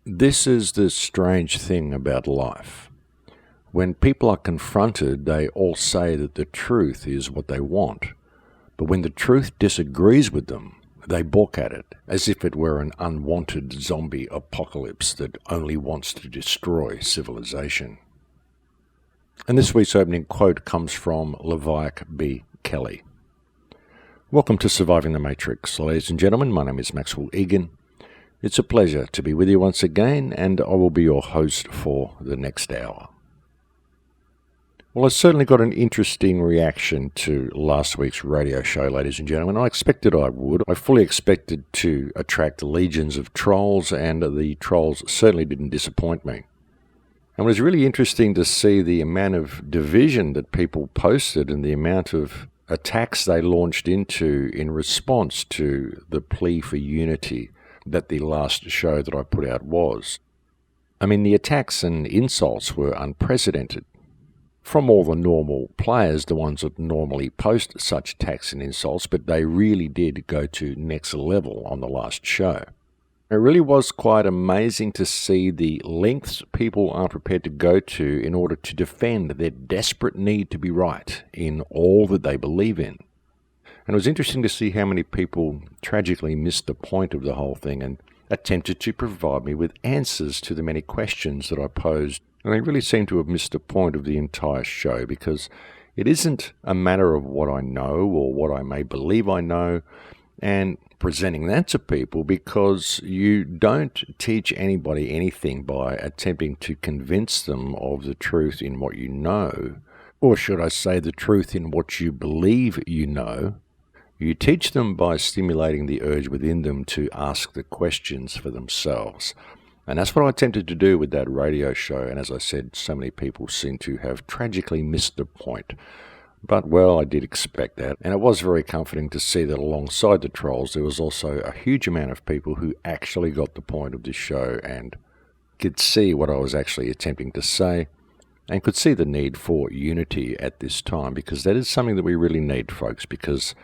This is the strange thing about life. When people are confronted, they all say that the truth is what they want. But when the truth disagrees with them, they balk at it, as if it were an unwanted zombie apocalypse that only wants to destroy civilization. And this week's opening quote comes from Leviac B. Kelly. Welcome to Surviving the Matrix. Ladies and gentlemen, my name is Maxwell Egan. It's a pleasure to be with you once again, and I will be your host for the next hour. Well, I certainly got an interesting reaction to last week's radio show, ladies and gentlemen. I expected I would. I fully expected to attract legions of trolls, and the trolls certainly didn't disappoint me. And it was really interesting to see the amount of division that people posted and the amount of attacks they launched into in response to the plea for unity that the last show that I put out was. I mean, the attacks and insults were unprecedented. From all the normal players, the ones that normally post such attacks and insults, but they really did go to next level on the last show. It really was quite amazing to see the lengths people are prepared to go to in order to defend their desperate need to be right in all that they believe in. And it was interesting to see how many people tragically missed the point of the whole thing and attempted to provide me with answers to the many questions that I posed. And they really seem to have missed the point of the entire show, because it isn't a matter of what I know or what I may believe I know and presenting that to people, because you don't teach anybody anything by attempting to convince them of the truth in what you know, or should I say the truth in what you believe you know. You teach them by stimulating the urge within them to ask the questions for themselves. And that's what I attempted to do with that radio show. And as I said, so many people seem to have tragically missed the point. But, well, I did expect that. And it was very comforting to see that alongside the trolls, there was also a huge amount of people who actually got the point of this show and could see what I was actually attempting to say, and could see the need for unity at this time, because that is something that we really need, folks, because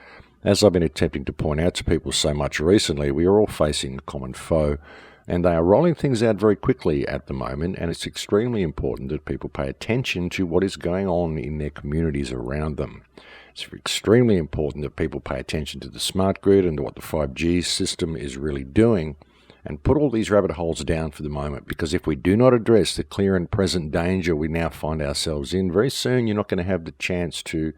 as I've been attempting to point out to people so much recently, we are all facing a common foe, and they are rolling things out very quickly at the moment, and it's extremely important that people pay attention to what is going on in their communities around them. It's extremely important that people pay attention to the smart grid and to what the 5G system is really doing, and put all these rabbit holes down for the moment, because if we do not address the clear and present danger we now find ourselves in, very soon you're not going to have the chance to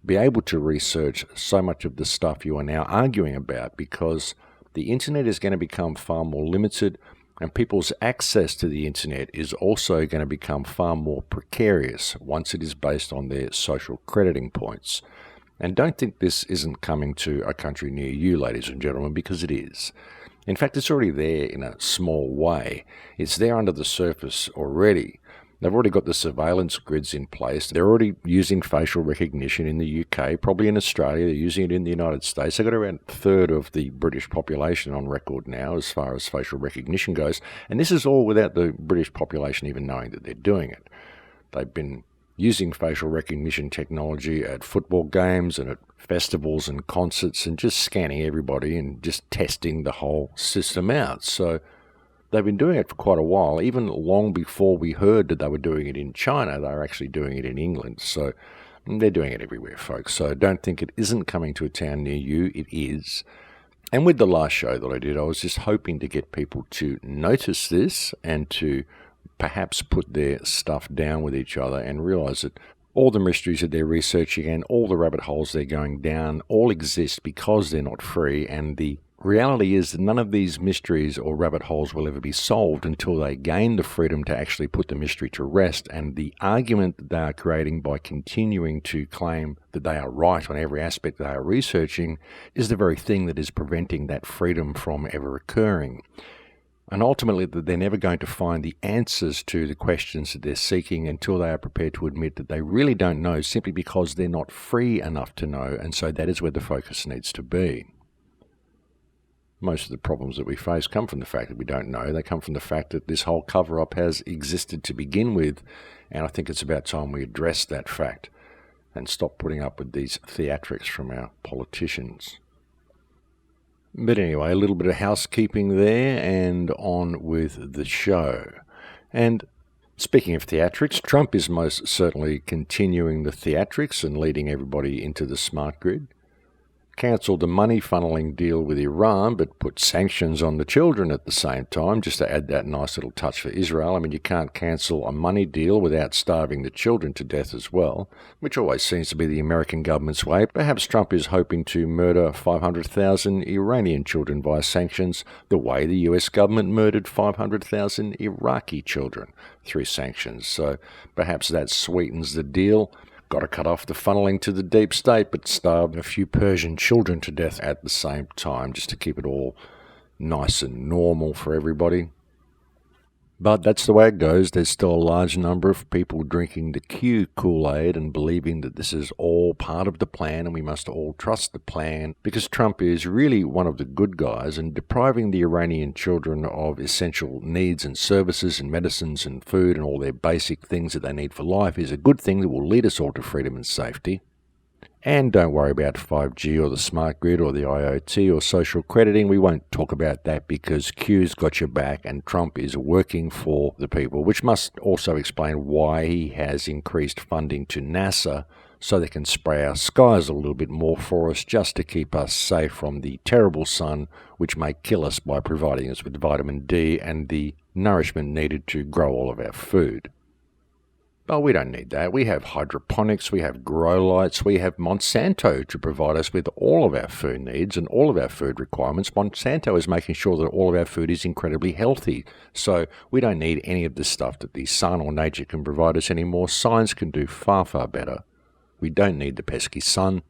be able to research so much of the stuff you are now arguing about, because the internet is going to become far more limited, and people's access to the internet is also going to become far more precarious once it is based on their social crediting points. And don't think this isn't coming to a country near you, ladies and gentlemen, because it is. In fact, it's already there in a small way. It's there under the surface already. They've already got the surveillance grids in place. They're already using facial recognition in the UK, probably in Australia. They're using it in the United States. They've got around a third of the British population on record now as far as facial recognition goes. And this is all without the British population even knowing that they're doing it. They've been using facial recognition technology at football games and at festivals and concerts, and just scanning everybody and just testing the whole system out. So they've been doing it for quite a while. Even long before we heard that they were doing it in China, they were actually doing it in England. So they're doing it everywhere, folks. So don't think it isn't coming to a town near you. It is. And with the last show that I did, I was just hoping to get people to notice this and to perhaps put their stuff down with each other and realize that all the mysteries that they're researching and all the rabbit holes they're going down all exist because they're not free, and the reality is that none of these mysteries or rabbit holes will ever be solved until they gain the freedom to actually put the mystery to rest. And the argument that they are creating by continuing to claim that they are right on every aspect that they are researching is the very thing that is preventing that freedom from ever occurring. And ultimately, that they're never going to find the answers to the questions that they're seeking until they are prepared to admit that they really don't know, simply because they're not free enough to know. And so that is where the focus needs to be. Most of the problems that we face come from the fact that we don't know. They come from the fact that this whole cover-up has existed to begin with, and I think it's about time we address that fact and stop putting up with these theatrics from our politicians. But anyway, a little bit of housekeeping there and on with the show. And speaking of theatrics, Trump is most certainly continuing the theatrics and leading everybody into the smart grid. Cancelled the money funneling deal with Iran, but put sanctions on the children at the same time, just to add that nice little touch for Israel. I mean, you can't cancel a money deal without starving the children to death as well, which always seems to be the American government's way. Perhaps Trump is hoping to murder 500,000 Iranian children via sanctions, the way the US government murdered 500,000 Iraqi children through sanctions. So perhaps that sweetens the deal. Got to cut off the funneling to the deep state, but starve a few Persian children to death at the same time, just to keep it all nice and normal for everybody. But that's the way it goes. There's still a large number of people drinking the Q Kool-Aid and believing that this is all part of the plan and we must all trust the plan, because Trump is really one of the good guys, and depriving the Iranian children of essential needs and services and medicines and food and all their basic things that they need for life is a good thing that will lead us all to freedom and safety. And don't worry about 5G or the smart grid or the IoT or social crediting. We won't talk about that because Q's got your back and Trump is working for the people, which must also explain why he has increased funding to NASA so they can spray our skies a little bit more for us, just to keep us safe from the terrible sun, which may kill us by providing us with vitamin D and the nourishment needed to grow all of our food. But we don't need that. We have hydroponics, we have grow lights, we have Monsanto to provide us with all of our food needs and all of our food requirements. Monsanto is making sure that all of our food is incredibly healthy. So we don't need any of the stuff that the sun or nature can provide us anymore. Science can do far, far better. We don't need the pesky sun.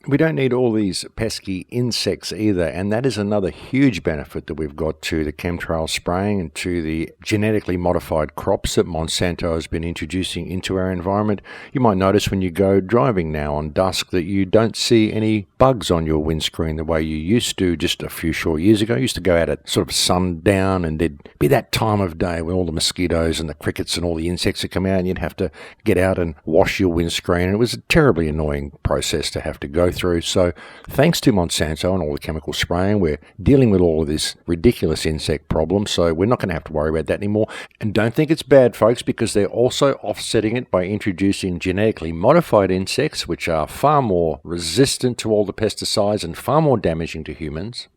We don't need all these pesky insects either, and that is another huge benefit that we've got to the chemtrail spraying and to the genetically modified crops that Monsanto has been introducing into our environment. You might notice when you go driving now on dusk that you don't see any bugs on your windscreen the way you used to just a few short years ago. You used to go out at sort of sundown and there'd be that time of day when all the mosquitoes and the crickets and all the insects would come out and you'd have to get out and wash your windscreen. It was a terribly annoying process to have to go through. So thanks to Monsanto and all the chemical spraying, we're dealing with all of this ridiculous insect problem, so we're not going to have to worry about that anymore. And don't think it's bad, folks, because they're also offsetting it by introducing genetically modified insects, which are far more resistant to all the pesticides and far more damaging to humans.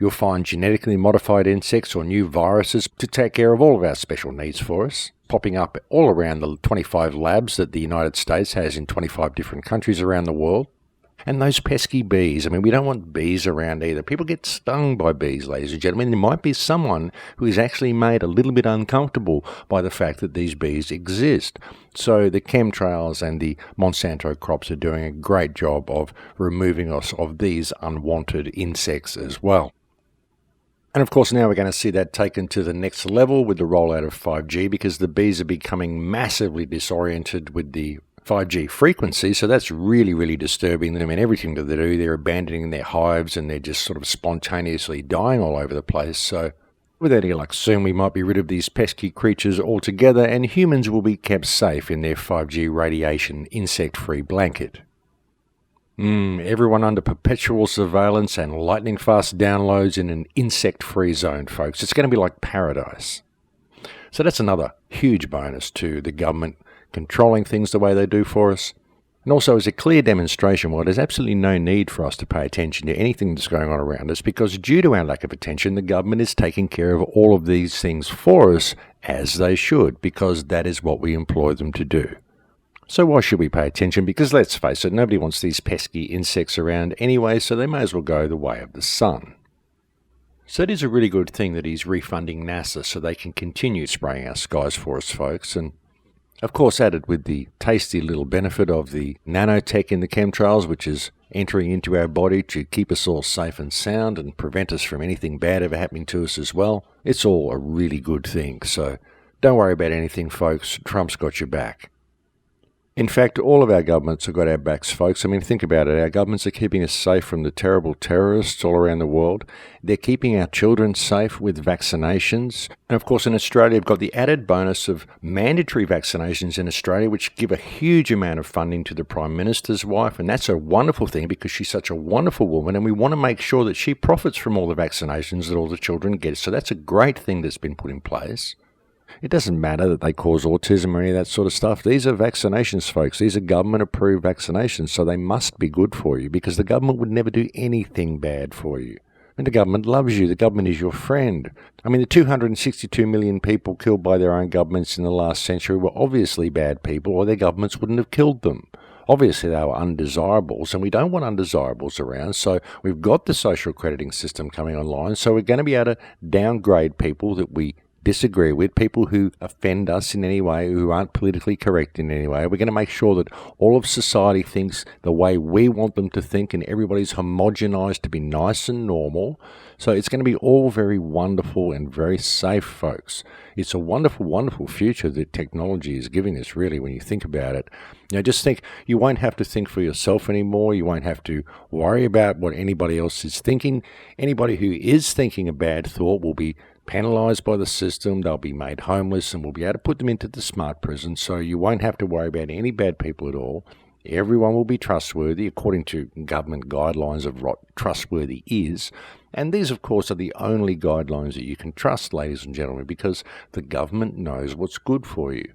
You'll find genetically modified insects or new viruses to take care of all of our special needs for us, popping up all around the 25 labs that the United States has in 25 different countries around the world. And those pesky bees, I mean, we don't want bees around either. People get stung by bees, ladies and gentlemen. There might be someone who is actually made a little bit uncomfortable by the fact that these bees exist. So the chemtrails and the Monsanto crops are doing a great job of removing us of these unwanted insects as well. And of course, now we're going to see that taken to the next level with the rollout of 5G, because the bees are becoming massively disoriented with the 5G frequency, so that's really, really disturbing them. I mean, everything that they do, they're abandoning their hives and they're just sort of spontaneously dying all over the place. So with any luck, soon we might be rid of these pesky creatures altogether and humans will be kept safe in their 5G radiation insect-free blanket. Everyone under perpetual surveillance and lightning-fast downloads in an insect-free zone, folks. It's going to be like paradise. So that's another huge bonus to the government controlling things the way they do for us. And also as a clear demonstration, well, there's absolutely no need for us to pay attention to anything that's going on around us, because due to our lack of attention, the government is taking care of all of these things for us, as they should, because that is what we employ them to do. So why should we pay attention? Because let's face it, nobody wants these pesky insects around anyway, so they may as well go the way of the sun. So it is a really good thing that he's refunding NASA so they can continue spraying our skies for us, folks. And of course, added with the tasty little benefit of the nanotech in the chemtrails, which is entering into our body to keep us all safe and sound and prevent us from anything bad ever happening to us as well. It's all a really good thing. So don't worry about anything, folks. Trump's got your back. In fact, all of our governments have got our backs, folks. I mean, think about it. Our governments are keeping us safe from the terrible terrorists all around the world. They're keeping our children safe with vaccinations. And of course, in Australia, we've got the added bonus of mandatory vaccinations in Australia, which give a huge amount of funding to the Prime Minister's wife. And that's a wonderful thing because she's such a wonderful woman. And we want to make sure that she profits from all the vaccinations that all the children get. So that's a great thing that's been put in place. It doesn't matter that they cause autism or any of that sort of stuff. These are vaccinations, folks. These are government-approved vaccinations, so they must be good for you because the government would never do anything bad for you. And the government loves you. The government is your friend. I mean, the 262 million people killed by their own governments in the last century were obviously bad people, or their governments wouldn't have killed them. Obviously, they were undesirables, and we don't want undesirables around, so we've got the social crediting system coming online, so we're going to be able to downgrade people that we disagree with, people who offend us in any way, who aren't politically correct in any way. We're going to make sure that all of society thinks the way we want them to think and everybody's homogenized to be nice and normal. So it's going to be all very wonderful and very safe, folks. It's a wonderful, wonderful future that technology is giving us, really, when you think about it. You know, just think, you won't have to think for yourself anymore. You won't have to worry about what anybody else is thinking. Anybody who is thinking a bad thought will be penalised by the system. They'll be made homeless, and we'll be able to put them into the smart prison, so you won't have to worry about any bad people at all. Everyone will be trustworthy according to government guidelines of what trustworthy is. And these, of course, are the only guidelines that you can trust, ladies and gentlemen, because the government knows what's good for you.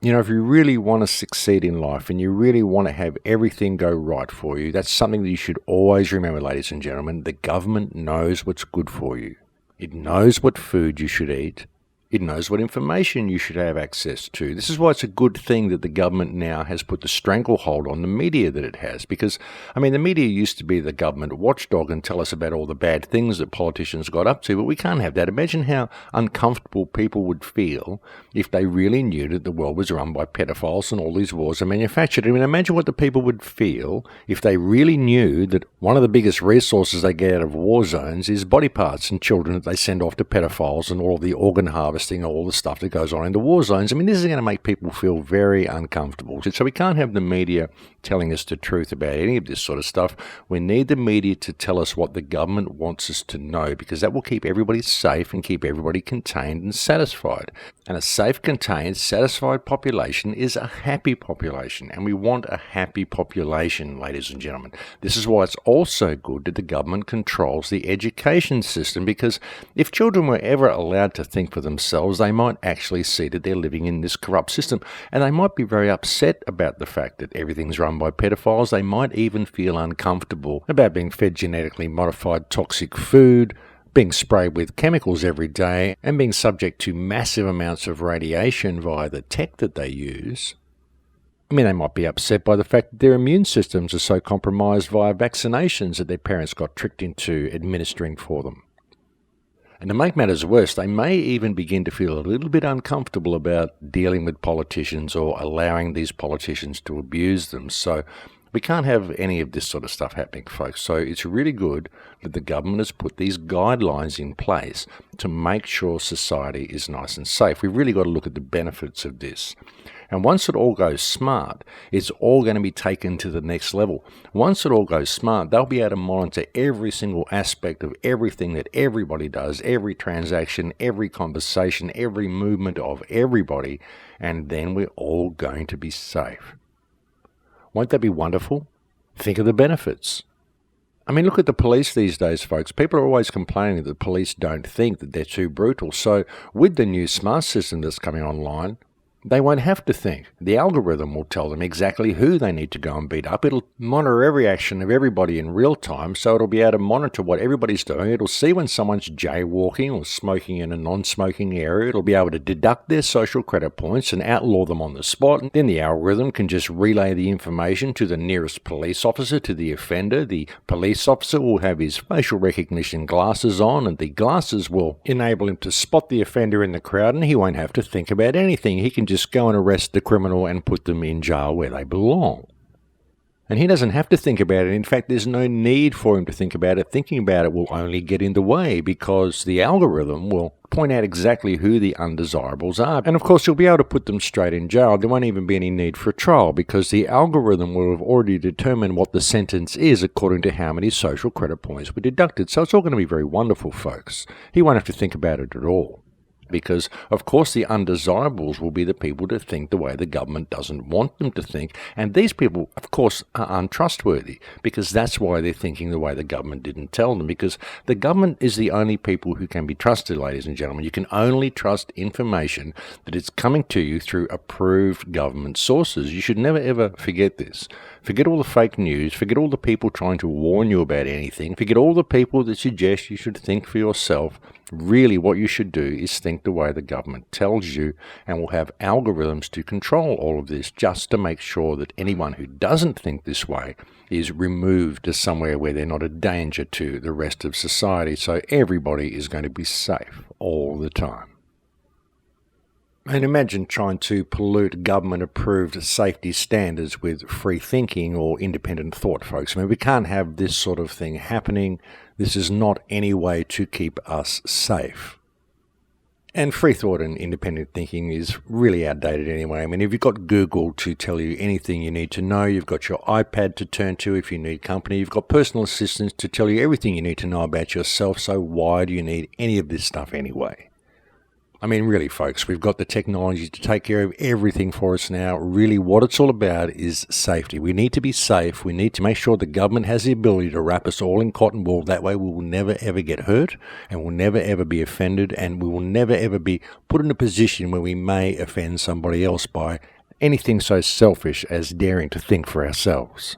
You know, if you really want to succeed in life and you really want to have everything go right for you, that's something that you should always remember, ladies and gentlemen. The government knows what's good for you. It knows what food you should eat. It knows what information you should have access to. This is why it's a good thing that the government now has put the stranglehold on the media that it has. Because, I mean, the media used to be the government watchdog and tell us about all the bad things that politicians got up to, but we can't have that. Imagine how uncomfortable people would feel if they really knew that the world was run by pedophiles and all these wars are manufactured. I mean, imagine what the people would feel if they really knew that one of the biggest resources they get out of war zones is body parts and children that they send off to pedophiles and all the organ harvesting, all the stuff that goes on in the war zones. I mean, this is going to make people feel very uncomfortable. So we can't have the media telling us the truth about any of this sort of stuff. We need the media to tell us what the government wants us to know, because that will keep everybody safe and keep everybody contained and satisfied. And a safe, contained, satisfied population is a happy population, and we want a happy population, ladies and gentlemen. This is why it's also good that the government controls the education system, because if children were ever allowed to think for themselves, they might actually see that they're living in this corrupt system, and they might be very upset about the fact that everything's run by pedophiles. They might even feel uncomfortable about being fed genetically modified toxic food, being sprayed with chemicals every day, and being subject to massive amounts of radiation via the tech that they use. I mean, they might be upset by the fact that their immune systems are so compromised via vaccinations that their parents got tricked into administering for them. And to make matters worse, they may even begin to feel a little bit uncomfortable about dealing with politicians or allowing these politicians to abuse them. So we can't have any of this sort of stuff happening, folks. So it's really good that the government has put these guidelines in place to make sure society is nice and safe. We've really got to look at the benefits of this. And once it all goes smart, it's all going to be taken to the next level. Once it all goes smart, they'll be able to monitor every single aspect of everything that everybody does, every transaction, every conversation, every movement of everybody, and then we're all going to be safe. Won't that be wonderful? Think of the benefits. I mean, look at the police these days, folks. People are always complaining that the police don't think, that they're too brutal. So with the new smart system that's coming online, they won't have to think. The algorithm will tell them exactly who they need to go and beat up. It'll monitor every action of everybody in real time, so it'll be able to monitor what everybody's doing. It'll see when someone's jaywalking or smoking in a non-smoking area. It'll be able to deduct their social credit points and outlaw them on the spot. And then the algorithm can just relay the information to the nearest police officer, to the offender. The police officer will have his facial recognition glasses on, and the glasses will enable him to spot the offender in the crowd, and he won't have to think about anything. He can just go and arrest the criminal and put them in jail where they belong. And he doesn't have to think about it. In fact, there's no need for him to think about it. Thinking about it will only get in the way because the algorithm will point out exactly who the undesirables are. And of course, you'll be able to put them straight in jail. There won't even be any need for a trial because the algorithm will have already determined what the sentence is according to how many social credit points were deducted. So it's all going to be very wonderful, folks. He won't have to think about it at all. Because, of course, the undesirables will be the people to think the way the government doesn't want them to think. And these people, of course, are untrustworthy because that's why they're thinking the way the government didn't tell them. Because the government is the only people who can be trusted, ladies and gentlemen. You can only trust information that is coming to you through approved government sources. You should never, ever forget this. Forget all the fake news. Forget all the people trying to warn you about anything. Forget all the people that suggest you should think for yourself. Really, what you should do is think the way the government tells you, and we'll have algorithms to control all of this just to make sure that anyone who doesn't think this way is removed to somewhere where they're not a danger to the rest of society. So everybody is going to be safe all the time. And imagine trying to pollute government-approved safety standards with free thinking or independent thought, folks. I mean, we can't have this sort of thing happening. This is not any way to keep us safe. And free thought and independent thinking is really outdated anyway. I mean, if you've got Google to tell you anything you need to know, you've got your iPad to turn to if you need company, you've got personal assistants to tell you everything you need to know about yourself, so why do you need any of this stuff anyway? I mean, really, folks, we've got the technology to take care of everything for us now. Really, what it's all about is safety. We need to be safe. We need to make sure the government has the ability to wrap us all in cotton wool. That way we will never, ever get hurt and we'll never, ever be offended, and we will never, ever be put in a position where we may offend somebody else by anything so selfish as daring to think for ourselves.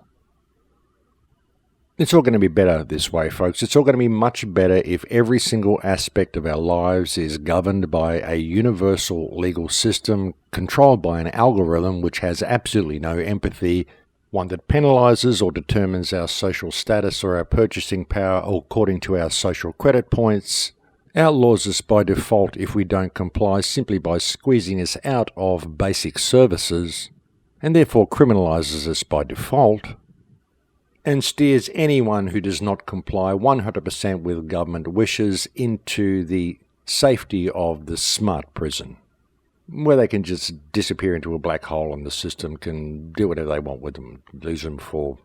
It's all going to be better this way, folks. It's all going to be much better if every single aspect of our lives is governed by a universal legal system controlled by an algorithm which has absolutely no empathy, one that penalizes or determines our social status or our purchasing power according to our social credit points, outlaws us by default if we don't comply simply by squeezing us out of basic services, and therefore criminalizes us by default, and steers anyone who does not comply 100% with government wishes into the safety of the smart prison, where they can just disappear into a black hole and the system can do whatever they want with them, use them for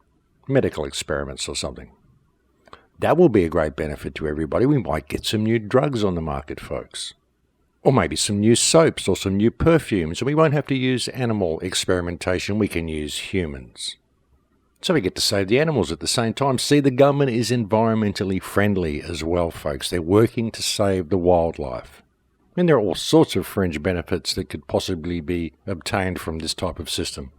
medical experiments or something. That will be a great benefit to everybody. We might get some new drugs on the market, folks. Or maybe some new soaps or some new perfumes, and we won't have to use animal experimentation. We can use humans. So we get to save the animals at the same time. See, the government is environmentally friendly as well, folks. They're working to save the wildlife. And there are all sorts of fringe benefits that could possibly be obtained from this type of system.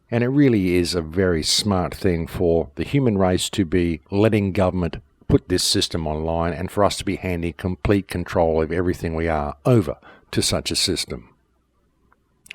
And it really is a very smart thing for the human race to be letting government put this system online and for us to be handing complete control of everything we are over to such a system.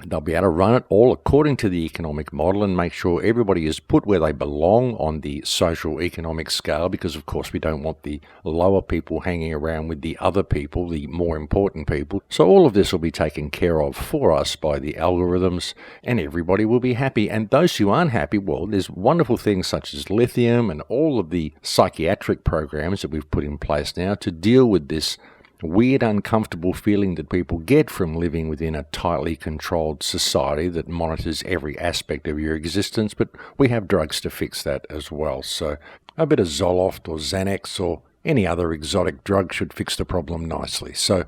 They'll be able to run it all according to the economic model and make sure everybody is put where they belong on the social economic scale, because of course we don't want the lower people hanging around with the other people, the more important people. So all of this will be taken care of for us by the algorithms, and everybody will be happy. And those who aren't happy, well, there's wonderful things such as lithium and all of the psychiatric programs that we've put in place now to deal with this weird, uncomfortable feeling that people get from living within a tightly controlled society that monitors every aspect of your existence. But we have drugs to fix that as well. So a bit of Zoloft or Xanax or any other exotic drug should fix the problem nicely. So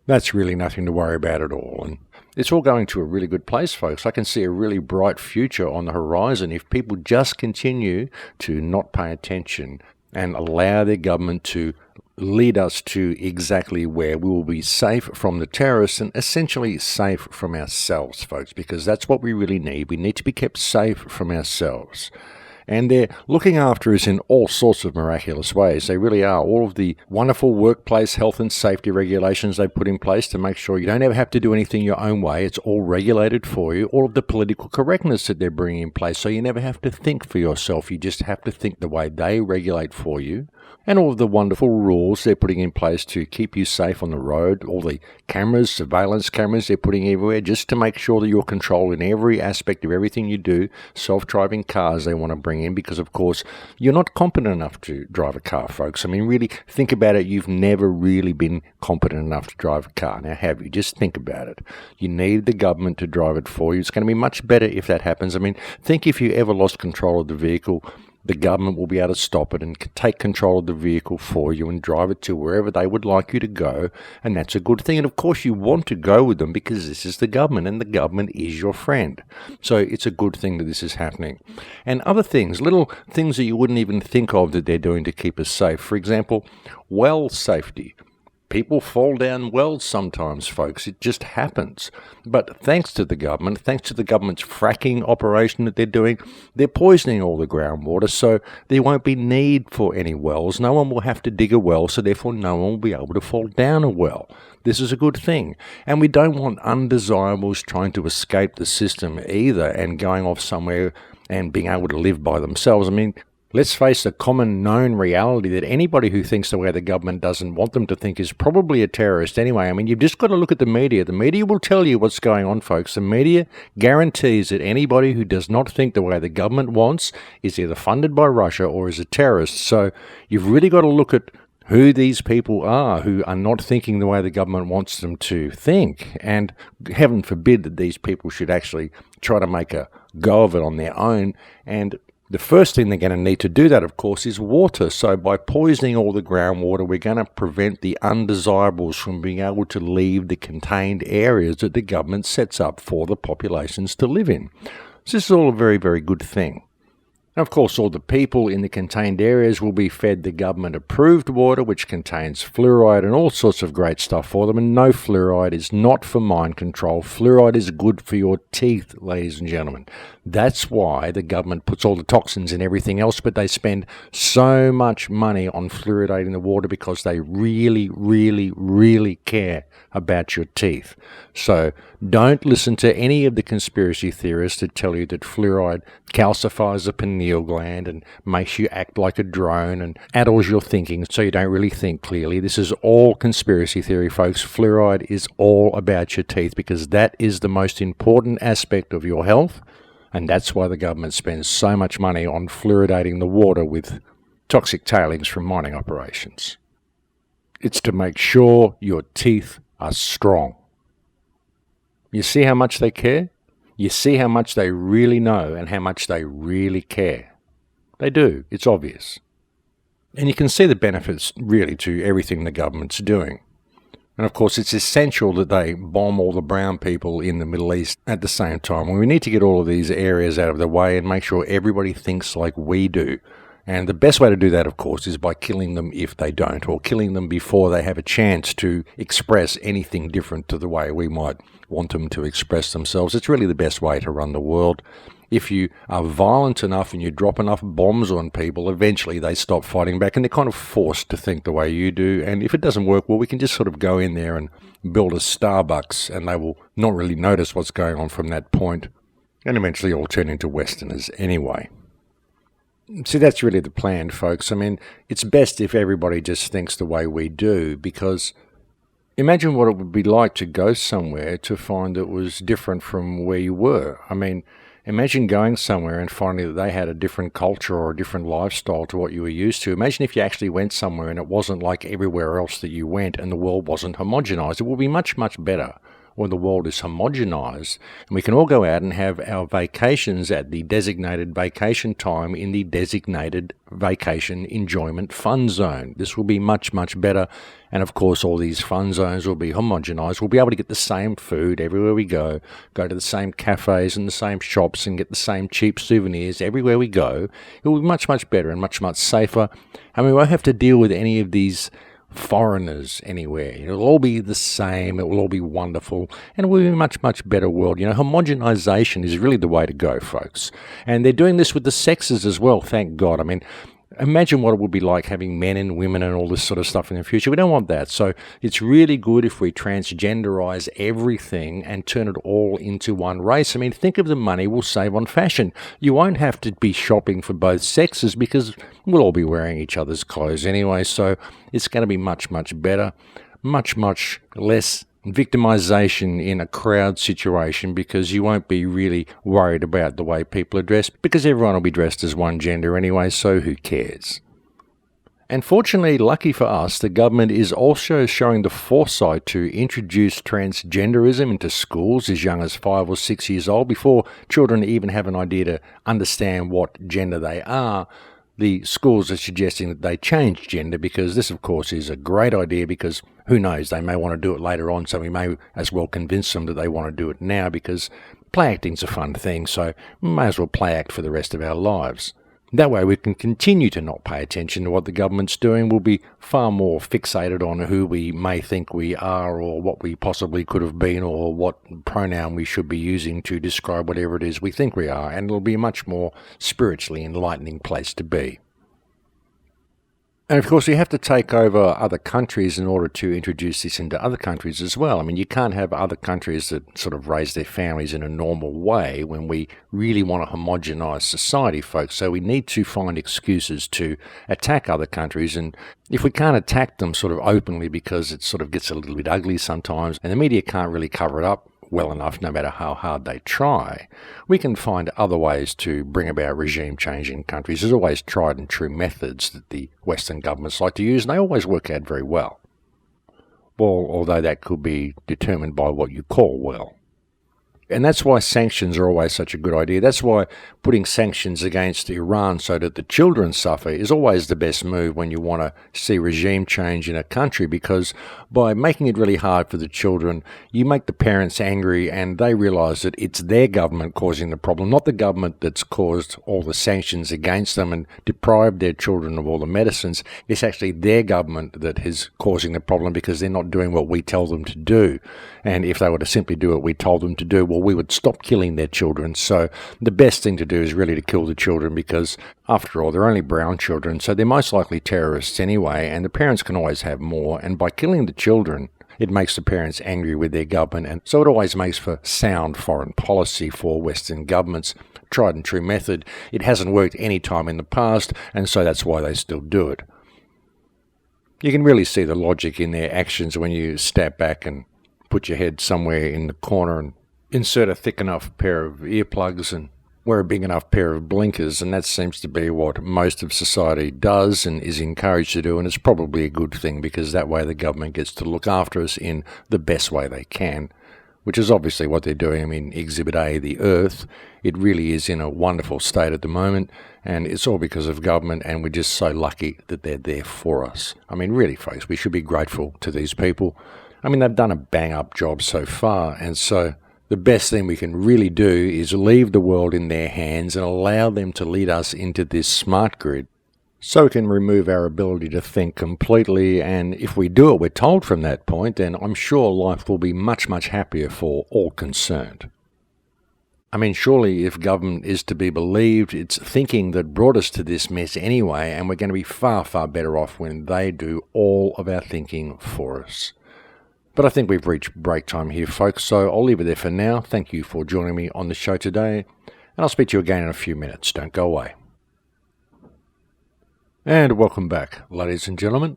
that's really nothing to worry about at all. And it's all going to a really good place, folks. I can see a really bright future on the horizon if people just continue to not pay attention and allow their government to lead us to exactly where we will be safe from the terrorists and essentially safe from ourselves, folks, because that's what we really need. We need to be kept safe from ourselves. And they're looking after us in all sorts of miraculous ways. They really are. All of the wonderful workplace health and safety regulations they put in place to make sure you don't ever have to do anything your own way. It's all regulated for you. All of the political correctness that they're bringing in place, so you never have to think for yourself. You just have to think the way they regulate for you. And all of the wonderful rules they're putting in place to keep you safe on the road, all the cameras, surveillance cameras they're putting everywhere, just to make sure that you're controlled in every aspect of everything you do. Self-driving cars they want to bring in because, of course, you're not competent enough to drive a car, folks. I mean, really think about it. You've never really been competent enough to drive a car. Now, have you? Just think about it. You need the government to drive it for you. It's going to be much better if that happens. I mean, think if you ever lost control of the vehicle, the government will be able to stop it and take control of the vehicle for you and drive it to wherever they would like you to go, and that's a good thing. And of course you want to go with them because this is the government, and the government is your friend. So it's a good thing that this is happening. And other things, little things that you wouldn't even think of that they're doing to keep us safe. For example, well safety. People fall down wells sometimes, folks. It just happens. But thanks to the government, thanks to the government's fracking operation that they're doing, they're poisoning all the groundwater, so there won't be need for any wells. No one will have to dig a well, so therefore no one will be able to fall down a well. This is a good thing. And we don't want undesirables trying to escape the system either and going off somewhere and being able to live by themselves. I mean, let's face the common known reality that anybody who thinks the way the government doesn't want them to think is probably a terrorist anyway. I mean, you've just got to look at the media. The media will tell you what's going on, folks. The media guarantees that anybody who does not think the way the government wants is either funded by Russia or is a terrorist. So you've really got to look at who these people are who are not thinking the way the government wants them to think. And heaven forbid that these people should actually try to make a go of it on their own. And the first thing they're going to need to do that, of course, is water. So by poisoning all the groundwater, we're going to prevent the undesirables from being able to leave the contained areas that the government sets up for the populations to live in. So this is all a very, very good thing. And of course, all the people in the contained areas will be fed the government-approved water, which contains fluoride and all sorts of great stuff for them. And no, fluoride is not for mind control. Fluoride is good for your teeth, ladies and gentlemen. That's why the government puts all the toxins in everything else, but they spend so much money on fluoridating the water because they really, really, really care about your teeth. So don't listen to any of the conspiracy theorists that tell you that fluoride calcifies the pineal gland and makes you act like a drone and addles your thinking so you don't really think clearly. This is all conspiracy theory, folks. Fluoride is all about your teeth because that is the most important aspect of your health, and that's why the government spends so much money on fluoridating the water with toxic tailings from mining operations. It's to make sure your teeth are strong. You see how much they care? You see how much they really know and how much they really care. They do. It's obvious. And you can see the benefits, really, to everything the government's doing. And of course, it's essential that they bomb all the brown people in the Middle East at the same time. We need to get all of these areas out of the way and make sure everybody thinks like we do. And the best way to do that, of course, is by killing them if they don't, or killing them before they have a chance to express anything different to the way we might want them to express themselves. It's really the best way to run the world. If you are violent enough and you drop enough bombs on people, eventually they stop fighting back and they're kind of forced to think the way you do. And if it doesn't work, well, we can just sort of go in there and build a Starbucks and they will not really notice what's going on from that point. And eventually all turn into Westerners anyway. See, that's really the plan, folks. I mean, it's best if everybody just thinks the way we do, because imagine what it would be like to go somewhere to find it was different from where you were. I mean, imagine going somewhere and finding that they had a different culture or a different lifestyle to what you were used to. Imagine if you actually went somewhere and it wasn't like everywhere else that you went and the world wasn't homogenized. It would be much, much better when the world is homogenized and we can all go out and have our vacations at the designated vacation time in the designated vacation enjoyment fun zone. This will be much, much better. And of course, all these fun zones will be homogenized. We'll be able to get the same food everywhere we go to the same cafes and the same shops and get the same cheap souvenirs everywhere we go. It will be much, much better and much, much safer. And we won't have to deal with any of these foreigners anywhere. It'll all be the same. It will all be wonderful. And it will be a much, much better world. You know, homogenization is really the way to go, folks. And they're doing this with the sexes as well, thank God. I mean, Imagine what it would be like having men and women and all this sort of stuff in the future. We don't want that. So it's really good if we transgenderize everything and turn it all into one race. I mean, think of the money we'll save on fashion. You won't have to be shopping for both sexes because we'll all be wearing each other's clothes anyway. So it's going to be much, much better, much, much less victimization in a crowd situation because you won't be really worried about the way people are dressed because everyone will be dressed as one gender anyway, so who cares? And fortunately, lucky for us, the government is also showing the foresight to introduce transgenderism into schools as young as 5 or 6 years old before children even have an idea to understand what gender they are. The schools are suggesting that they change gender because this, of course, is a great idea because who knows, they may want to do it later on, so we may as well convince them that they want to do it now because play acting's a fun thing, so we may as well play act for the rest of our lives. That way we can continue to not pay attention to what the government's doing. We'll be far more fixated on who we may think we are or what we possibly could have been or what pronoun we should be using to describe whatever it is we think we are, and it'll be a much more spiritually enlightening place to be. And of course, we have to take over other countries in order to introduce this into other countries as well. I mean, you can't have other countries that sort of raise their families in a normal way when we really want to homogenize society, folks. So we need to find excuses to attack other countries. And if we can't attack them sort of openly because it sort of gets a little bit ugly sometimes and the media can't really cover it up well enough, no matter how hard they try, we can find other ways to bring about regime change in countries. There's always tried and true methods that the Western governments like to use, and they always work out very well. Well, although that could be determined by what you call well. And that's why sanctions are always such a good idea. That's why putting sanctions against Iran so that the children suffer is always the best move when you want to see regime change in a country, because by making it really hard for the children, you make the parents angry and they realize that it's their government causing the problem, not the government that's caused all the sanctions against them and deprived their children of all the medicines. It's actually their government that is causing the problem because they're not doing what we tell them to do. And if they were to simply do what we told them to do, well, we would stop killing their children. So the best thing to do is really to kill the children because, after all, they're only brown children, so they're most likely terrorists anyway, and the parents can always have more. And by killing the children, it makes the parents angry with their government, and so it always makes for sound foreign policy for Western governments. Tried and true method. It hasn't worked any time in the past, and so that's why they still do it. You can really see the logic in their actions when you step back and put your head somewhere in the corner and insert a thick enough pair of earplugs and wear a big enough pair of blinkers, and that seems to be what most of society does and is encouraged to do, and it's probably a good thing because that way the government gets to look after us in the best way they can, which is obviously what they're doing. I mean, Exhibit A, the Earth, it really is in a wonderful state at the moment, and it's all because of government, and we're just so lucky that they're there for us. I mean, really, folks, we should be grateful to these people. I mean, they've done a bang-up job so far, and so the best thing we can really do is leave the world in their hands and allow them to lead us into this smart grid so we can remove our ability to think completely. And if we do what we're told from that point, then I'm sure life will be much, much happier for all concerned. I mean, surely if government is to be believed, it's thinking that brought us to this mess anyway, and we're going to be far, far better off when they do all of our thinking for us. But I think we've reached break time here, folks, so I'll leave it there for now. Thank you for joining me on the show today, and I'll speak to you again in a few minutes. Don't go away. And welcome back, ladies and gentlemen.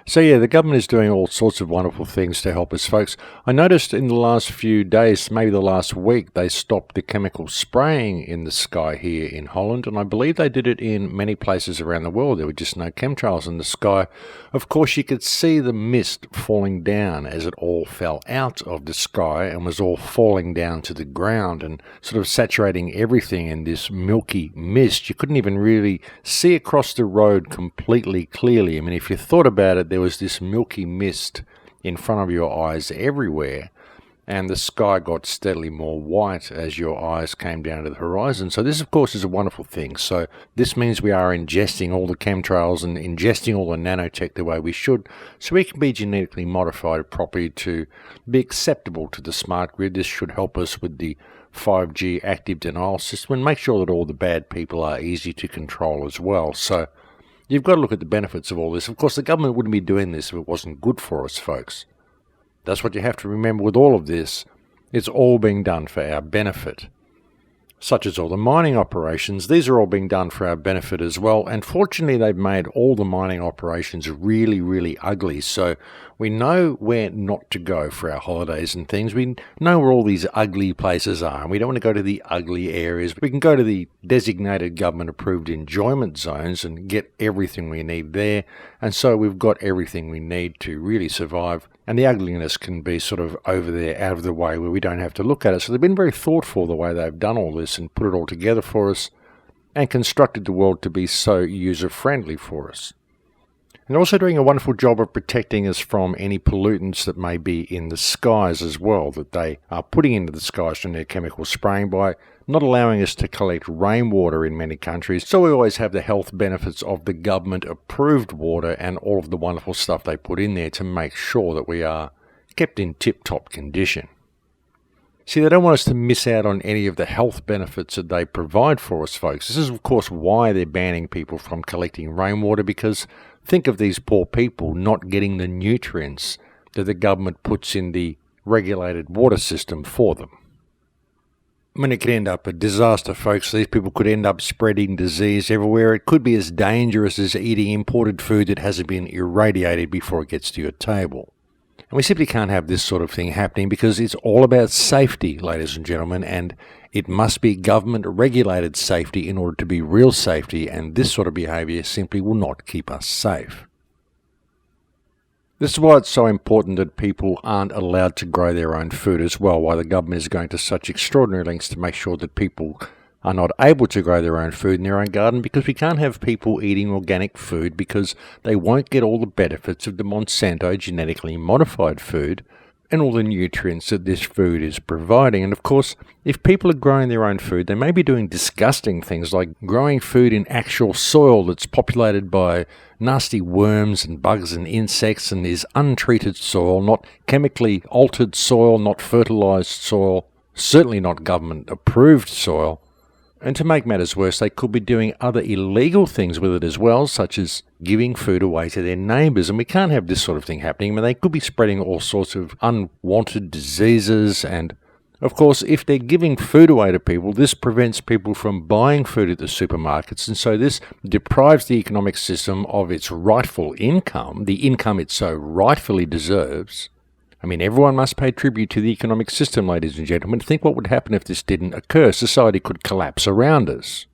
So yeah, the government is doing all sorts of wonderful things to help us, folks. I noticed in the last few days, maybe the last week, they stopped the chemical spraying in the sky here in Holland, and I believe they did it in many places around the world. There were just no chemtrails in the sky. Of course, you could see the mist falling down as it all fell out of the sky and was all falling down to the ground and sort of saturating everything in this milky mist. You couldn't even really see across the road completely clearly. I mean, if you thought about it, there was this milky mist in front of your eyes everywhere, and the sky got steadily more white as your eyes came down to the horizon. So this, of course, is a wonderful thing. So this means we are ingesting all the chemtrails and ingesting all the nanotech the way we should, so we can be genetically modified properly to be acceptable to the smart grid. This should help us with the 5G active denial system and make sure that all the bad people are easy to control as well. So you've got to look at the benefits of all this. Of course, the government wouldn't be doing this if it wasn't good for us, folks. That's what you have to remember with all of this. It's all being done for our benefit. Such as all the mining operations, these are all being done for our benefit as well. And fortunately, they've made all the mining operations really, really ugly. So we know where not to go for our holidays and things. We know where all these ugly places are. And we don't want to go to the ugly areas. We can go to the designated government-approved enjoyment zones and get everything we need there. And so we've got everything we need to really survive. And the ugliness can be sort of over there, out of the way, where we don't have to look at it. So they've been very thoughtful the way they've done all this and put it all together for us and constructed the world to be so user-friendly for us. And also doing a wonderful job of protecting us from any pollutants that may be in the skies as well, that they are putting into the skies from their chemical spraying by not allowing us to collect rainwater in many countries. So we always have the health benefits of the government-approved water and all of the wonderful stuff they put in there to make sure that we are kept in tip-top condition. See, they don't want us to miss out on any of the health benefits that they provide for us, folks. This is, of course, why they're banning people from collecting rainwater, because think of these poor people not getting the nutrients that the government puts in the regulated water system for them. I mean, it could end up a disaster, folks. These people could end up spreading disease everywhere. It could be as dangerous as eating imported food that hasn't been irradiated before it gets to your table. And we simply can't have this sort of thing happening because it's all about safety, ladies and gentlemen, and it must be government-regulated safety in order to be real safety, and this sort of behaviour simply will not keep us safe. This is why it's so important that people aren't allowed to grow their own food as well, why the government is going to such extraordinary lengths to make sure that people are not able to grow their own food in their own garden, because we can't have people eating organic food because they won't get all the benefits of the Monsanto genetically modified food and all the nutrients that this food is providing. And of course, if people are growing their own food, they may be doing disgusting things like growing food in actual soil that's populated by nasty worms and bugs and insects and is untreated soil, not chemically altered soil, not fertilized soil, certainly not government-approved soil. And to make matters worse, they could be doing other illegal things with it as well, such as giving food away to their neighbours. And we can't have this sort of thing happening. I mean, they could be spreading all sorts of unwanted diseases. And, of course, if they're giving food away to people, this prevents people from buying food at the supermarkets. And so this deprives the economic system of its rightful income, the income it so rightfully deserves. I mean, everyone must pay tribute to the economic system, ladies and gentlemen. Think what would happen if this didn't occur. Society could collapse around us.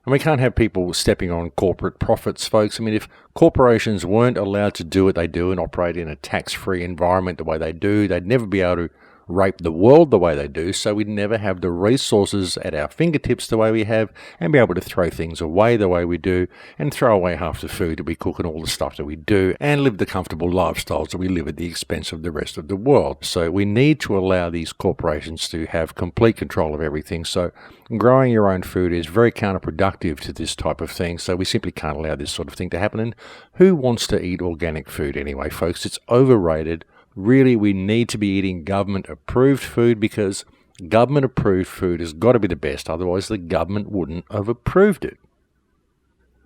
And we can't have people stepping on corporate profits, folks. I mean, if corporations weren't allowed to do what they do and operate in a tax-free environment the way they do, they'd never be able to rape the world the way they do, so we'd never have the resources at our fingertips the way we have and be able to throw things away the way we do and throw away half the food that we cook and all the stuff that we do and live the comfortable lifestyles that we live at the expense of the rest of the world. So we need to allow these corporations to have complete control of everything. So growing your own food is very counterproductive to this type of thing, so we simply can't allow this sort of thing to happen. And who wants to eat organic food anyway, folks? It's overrated. Really, we need to be eating government-approved food because government-approved food has got to be the best, otherwise the government wouldn't have approved it.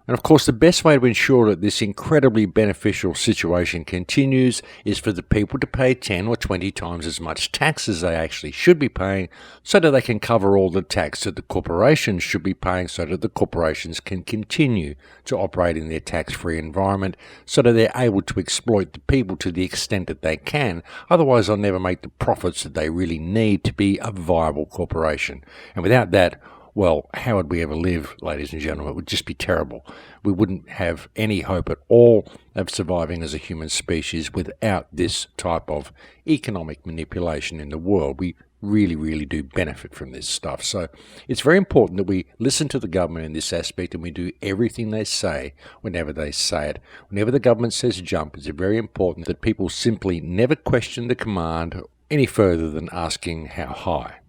And of course, the best way to ensure that this incredibly beneficial situation continues is for the people to pay 10 or 20 times as much tax as they actually should be paying, so that they can cover all the tax that the corporations should be paying, so that the corporations can continue to operate in their tax-free environment, so that they're able to exploit the people to the extent that they can. Otherwise, they'll never make the profits that they really need to be a viable corporation. And without that, well, how would we ever live, ladies and gentlemen? It would just be terrible. We wouldn't have any hope at all of surviving as a human species without this type of economic manipulation in the world. We really, really do benefit from this stuff. So it's very important that we listen to the government in this aspect and we do everything they say whenever they say it. Whenever the government says jump, it's very important that people simply never question the command any further than asking how high.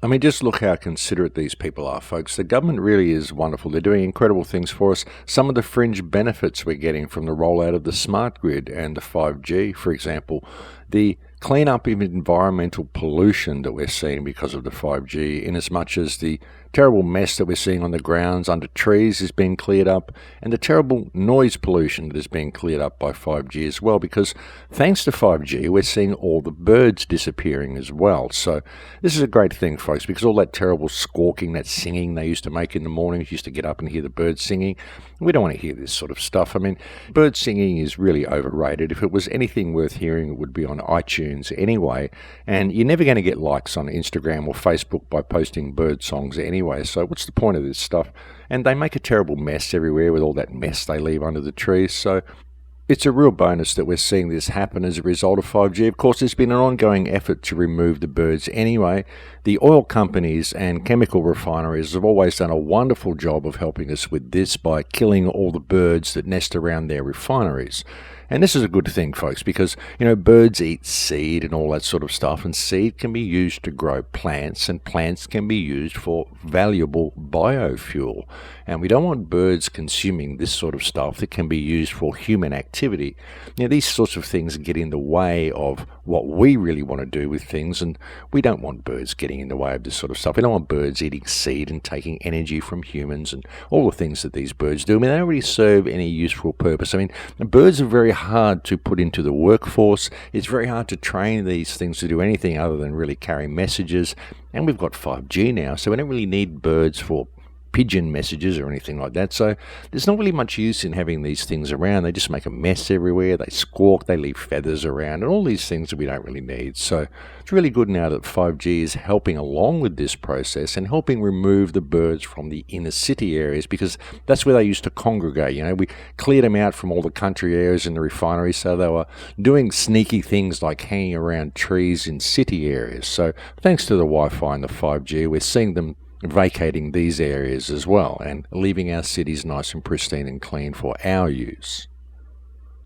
I mean, just look how considerate these people are, folks. The government really is wonderful. They're doing incredible things for us. Some of the fringe benefits we're getting from the rollout of the smart grid and the 5G, for example, the clean-up of environmental pollution that we're seeing because of the 5G, in as much as the terrible mess that we're seeing on the grounds under trees is being cleared up, and the terrible noise pollution that is being cleared up by 5G as well, because thanks to 5G we're seeing all the birds disappearing as well. So this is a great thing, folks, because all that terrible squawking, that singing they used to make in the mornings, used to get up and hear the birds singing. We don't want to hear this sort of stuff. I mean, bird singing is really overrated. If it was anything worth hearing, it would be on iTunes anyway, and you're never going to get likes on Instagram or Facebook by posting bird songs anyway, so what's the point of this stuff? And they make a terrible mess everywhere with all that mess they leave under the trees, so it's a real bonus that we're seeing this happen as a result of 5G. Of course, there's been an ongoing effort to remove the birds anyway. The oil companies and chemical refineries have always done a wonderful job of helping us with this by killing all the birds that nest around their refineries. And this is a good thing, folks, because, birds eat seed and all that sort of stuff, and seed can be used to grow plants, and plants can be used for valuable biofuel. And we don't want birds consuming this sort of stuff that can be used for human activity. These sorts of things get in the way of what we really want to do with things, and we don't want birds getting in the way of this sort of stuff. We don't want birds eating seed and taking energy from humans and all the things that these birds do. I mean, they don't really serve any useful purpose. I mean, birds are very hard to put into the workforce. It's very hard to train these things to do anything other than really carry messages. And we've got 5G now, so we don't really need birds for pigeon messages or anything like that. So there's not really much use in having these things around. They just make a mess everywhere. They squawk, they leave feathers around, and all these things that we don't really need. So it's really good now that 5G is helping along with this process and helping remove the birds from the inner city areas, because that's where they used to congregate. We cleared them out from all the country areas and the refineries, so they were doing sneaky things like hanging around trees in city areas. So thanks to the Wi-Fi and the 5G, we're seeing them vacating these areas as well and leaving our cities nice and pristine and clean for our use.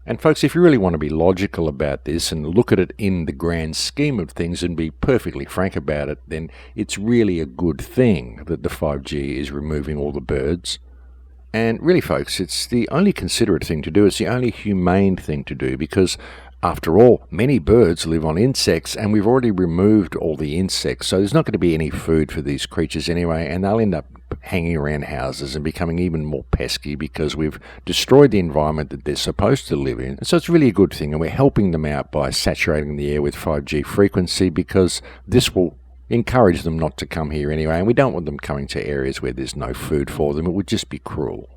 And folks, if you really want to be logical about this and look at it in the grand scheme of things and be perfectly frank about it, then it's really a good thing that the 5G is removing all the birds. And really, folks, it's the only considerate thing to do. It's the only humane thing to do, because after all, many birds live on insects, and we've already removed all the insects, so there's not going to be any food for these creatures anyway, and they'll end up hanging around houses and becoming even more pesky because we've destroyed the environment that they're supposed to live in. So it's really a good thing, and we're helping them out by saturating the air with 5G frequency, because this will encourage them not to come here anyway, and we don't want them coming to areas where there's no food for them. It would just be cruel.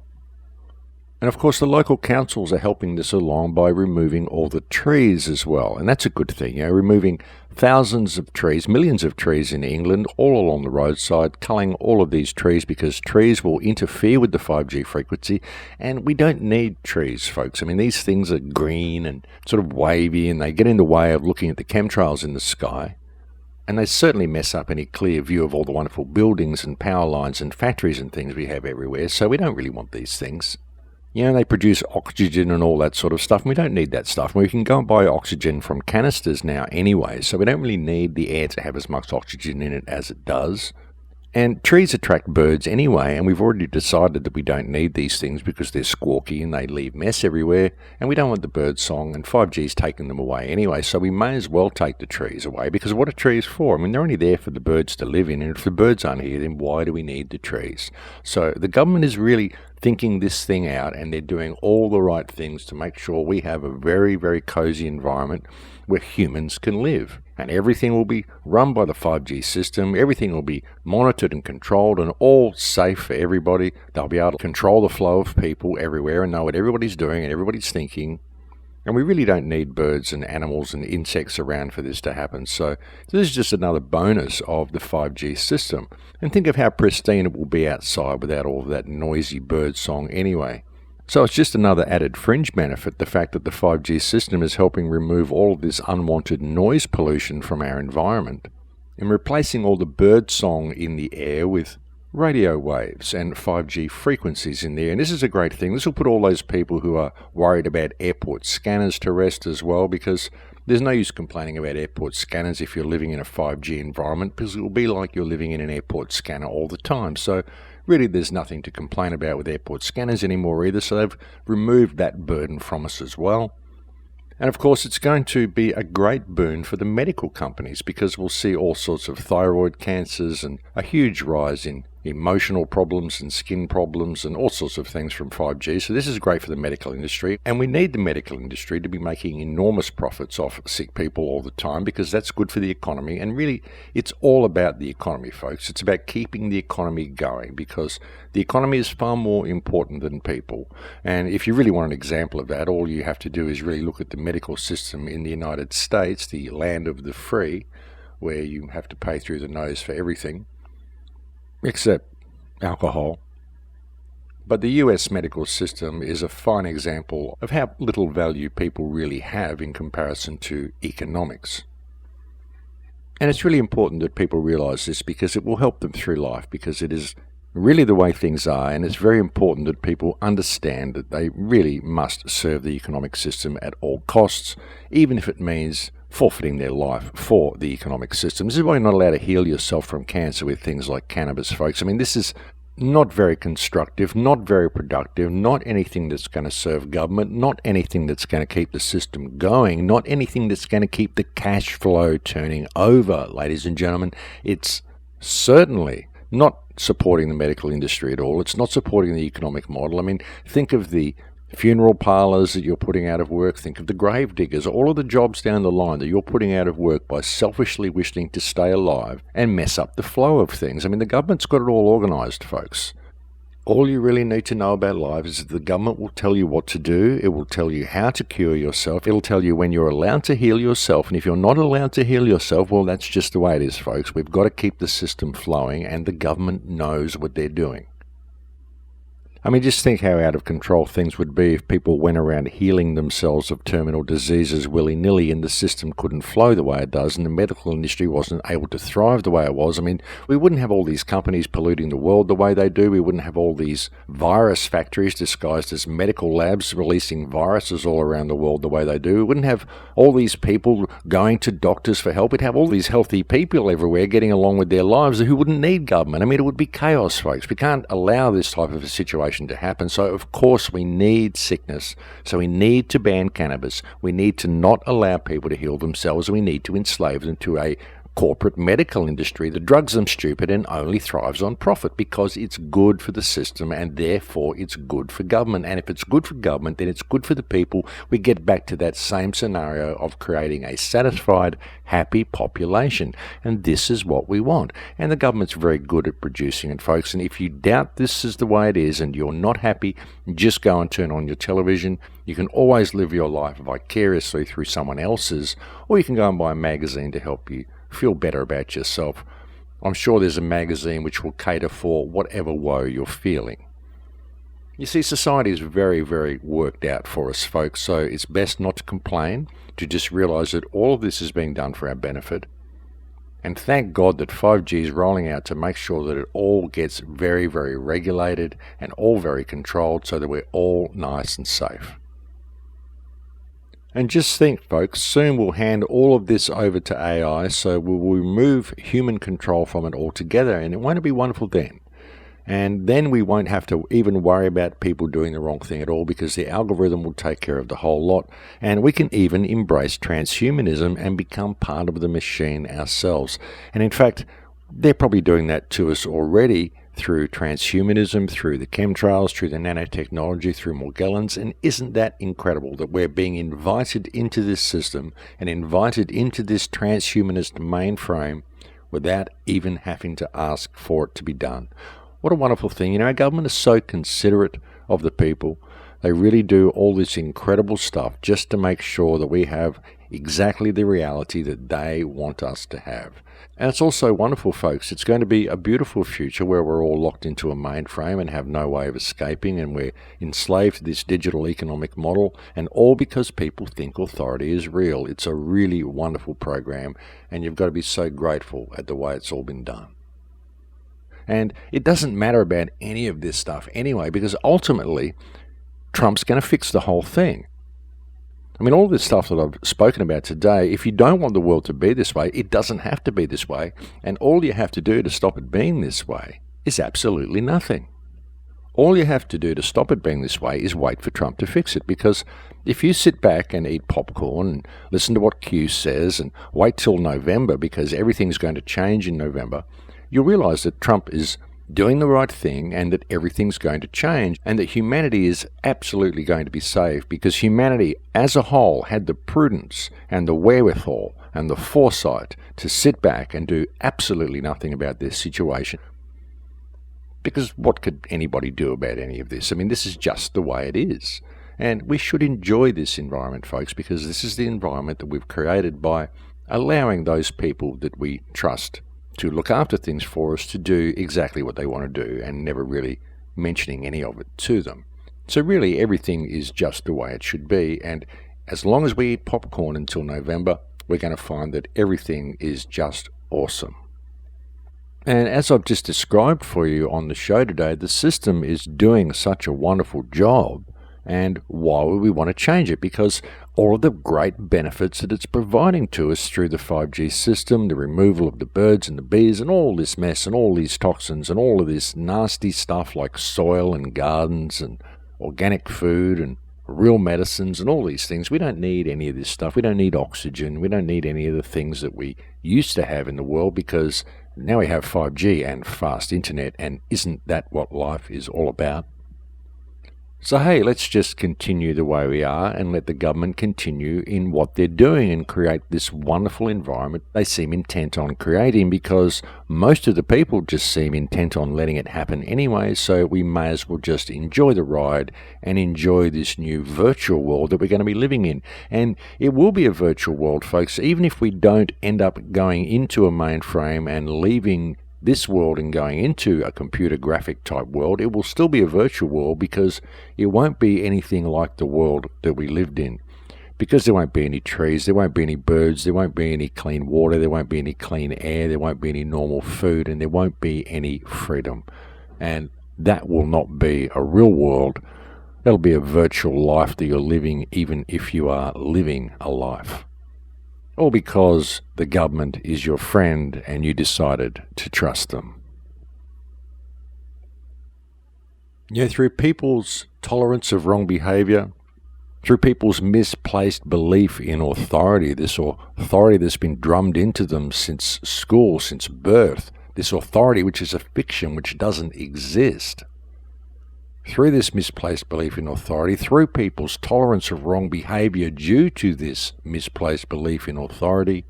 And of course, the local councils are helping this along by removing all the trees as well. And that's a good thing, removing thousands of trees, millions of trees in England, all along the roadside, culling all of these trees, because trees will interfere with the 5G frequency. And we don't need trees, folks. I mean, these things are green and sort of wavy, and they get in the way of looking at the chemtrails in the sky. And they certainly mess up any clear view of all the wonderful buildings and power lines and factories and things we have everywhere. So we don't really want these things. They produce oxygen and all that sort of stuff, and we don't need that stuff. We can go and buy oxygen from canisters now anyway, so we don't really need the air to have as much oxygen in it as it does. And trees attract birds anyway, and we've already decided that we don't need these things because they're squawky and they leave mess everywhere, and we don't want the bird song, and 5G's taking them away anyway, so we may as well take the trees away, because what are trees for? I mean, they're only there for the birds to live in, and if the birds aren't here, then why do we need the trees? So the government is really thinking this thing out, and they're doing all the right things to make sure we have a very, very cozy environment where humans can live. And everything will be run by the 5G system, everything will be monitored and controlled and all safe for everybody. They'll be able to control the flow of people everywhere and know what everybody's doing and everybody's thinking. And we really don't need birds and animals and insects around for this to happen. So this is just another bonus of the 5G system. And think of how pristine it will be outside without all of that noisy bird song anyway. So it's just another added fringe benefit, the fact that the 5G system is helping remove all of this unwanted noise pollution from our environment and replacing all the bird song in the air with radio waves and 5G frequencies in there. And this is a great thing. This will put all those people who are worried about airport scanners to rest as well, because there's no use complaining about airport scanners if you're living in a 5G environment, because it will be like you're living in an airport scanner all the time. So really there's nothing to complain about with airport scanners anymore either, so they've removed that burden from us as well. And of course, it's going to be a great boon for the medical companies because we'll see all sorts of thyroid cancers and a huge rise in emotional problems and skin problems and all sorts of things from 5G. So this is great for the medical industry. And we need the medical industry to be making enormous profits off sick people all the time because that's good for the economy. And really, it's all about the economy, folks. It's about keeping the economy going because the economy is far more important than people. And if you really want an example of that, all you have to do is really look at the medical system in the United States, the land of the free, where you have to pay through the nose for everything, except alcohol. But the US medical system is a fine example of how little value people really have in comparison to economics. And it's really important that people realize this because it will help them through life, because it is really the way things are, and it's very important that people understand that they really must serve the economic system at all costs, even if it means forfeiting their life for the economic system. This is why you're not allowed to heal yourself from cancer with things like cannabis, folks. I mean, this is not very constructive, not very productive, not anything that's going to serve government, not anything that's going to keep the system going, not anything that's going to keep the cash flow turning over, ladies and gentlemen. It's certainly not supporting the medical industry at all. It's not supporting the economic model. I mean, think of the funeral parlors that you're putting out of work. Think of the grave diggers, all of the jobs down the line that you're putting out of work by selfishly wishing to stay alive and mess up the flow of things. I mean, the government's got it all organized, folks. All you really need to know about life is that the government will tell you what to do. It will tell you how to cure yourself. It'll tell you when you're allowed to heal yourself. And if you're not allowed to heal yourself, well, that's just the way it is, folks. We've got to keep the system flowing, and the government knows what they're doing. I mean, just think how out of control things would be if people went around healing themselves of terminal diseases willy-nilly and the system couldn't flow the way it does and the medical industry wasn't able to thrive the way it was. I mean, we wouldn't have all these companies polluting the world the way they do. We wouldn't have all these virus factories disguised as medical labs releasing viruses all around the world the way they do. We wouldn't have all these people going to doctors for help. We'd have all these healthy people everywhere getting along with their lives who wouldn't need government. I mean, it would be chaos, folks. We can't allow this type of a situation to happen. So of course we need sickness. So we need to ban cannabis. We need to not allow people to heal themselves. We need to enslave them to a corporate medical industry that drugs them stupid and only thrives on profit because it's good for the system and therefore it's good for government. And if it's good for government, then it's good for the people. We get back to that same scenario of creating a satisfied, happy population. And this is what we want. And the government's very good at producing it, folks. And if you doubt this is the way it is and you're not happy, just go and turn on your television. You can always live your life vicariously through someone else's, or you can go and buy a magazine to help you feel better about yourself. I'm sure there's a magazine which will cater for whatever woe you're feeling. You see, society is very, very worked out for us, folks, so it's best not to complain, to just realize that all of this is being done for our benefit. And thank God that 5G is rolling out to make sure that it all gets very, very regulated and all very controlled so that we're all nice and safe. And just think, folks, soon we'll hand all of this over to AI, so we'll remove human control from it altogether, and it won't be wonderful then. And then we won't have to even worry about people doing the wrong thing at all because the algorithm will take care of the whole lot. And we can even embrace transhumanism and become part of the machine ourselves. And in fact, they're probably doing that to us already through transhumanism, through the chemtrails, through the nanotechnology, through Morgellons. And isn't that incredible that we're being invited into this system and invited into this transhumanist mainframe without even having to ask for it to be done? What a wonderful thing. You know, our government is so considerate of the people. They really do all this incredible stuff just to make sure that we have exactly the reality that they want us to have. And it's also wonderful, folks. It's going to be a beautiful future where we're all locked into a mainframe and have no way of escaping, and we're enslaved to this digital economic model, and all because people think authority is real. It's a really wonderful program, and you've got to be so grateful at the way it's all been done. And it doesn't matter about any of this stuff anyway, because ultimately, Trump's going to fix the whole thing. I mean, all this stuff that I've spoken about today, if you don't want the world to be this way, it doesn't have to be this way. And all you have to do to stop it being this way is absolutely nothing. All you have to do to stop it being this way is wait for Trump to fix it, because if you sit back and eat popcorn and listen to what Q says and wait till November because everything's going to change in November, you'll realize that Trump is doing the right thing and that everything's going to change and that humanity is absolutely going to be saved, because humanity as a whole had the prudence and the wherewithal and the foresight to sit back and do absolutely nothing about this situation. Because what could anybody do about any of this? I mean, this is just the way it is. And we should enjoy this environment, folks, because this is the environment that we've created by allowing those people that we trust to look after things for us to do exactly what they want to do and never really mentioning any of it to them. So really everything is just the way it should be, and as long as we eat popcorn until November, we're going to find that everything is just awesome. And as I've just described for you on the show today, the system is doing such a wonderful job. And why would we want to change it? Because all of the great benefits that it's providing to us through the 5G system, the removal of the birds and the bees and all this mess and all these toxins and all of this nasty stuff like soil and gardens and organic food and real medicines and all these things. We don't need any of this stuff. We don't need oxygen. We don't need any of the things that we used to have in the world, because now we have 5G and fast internet, and isn't that what life is all about? So hey, let's just continue the way we are and let the government continue in what they're doing and create this wonderful environment they seem intent on creating, because most of the people just seem intent on letting it happen anyway, so we may as well just enjoy the ride and enjoy this new virtual world that we're going to be living in. And it will be a virtual world, folks, even if we don't end up going into a mainframe and leaving this world and going into a computer graphic type world. It will still be a virtual world, because it won't be anything like the world that we lived in, because there won't be any trees, there won't be any birds, there won't be any clean water, there won't be any clean air, there won't be any normal food, and there won't be any freedom. And that will not be a real world. That'll be a virtual life that you're living, even if you are living a life. All because the government is your friend and you decided to trust them. Through people's tolerance of wrong behavior, through people's misplaced belief in authority, this authority that's been drummed into them since school, since birth, this authority which is a fiction, which doesn't exist. Through this misplaced belief in authority, through people's tolerance of wrong behavior due to this misplaced belief in authority,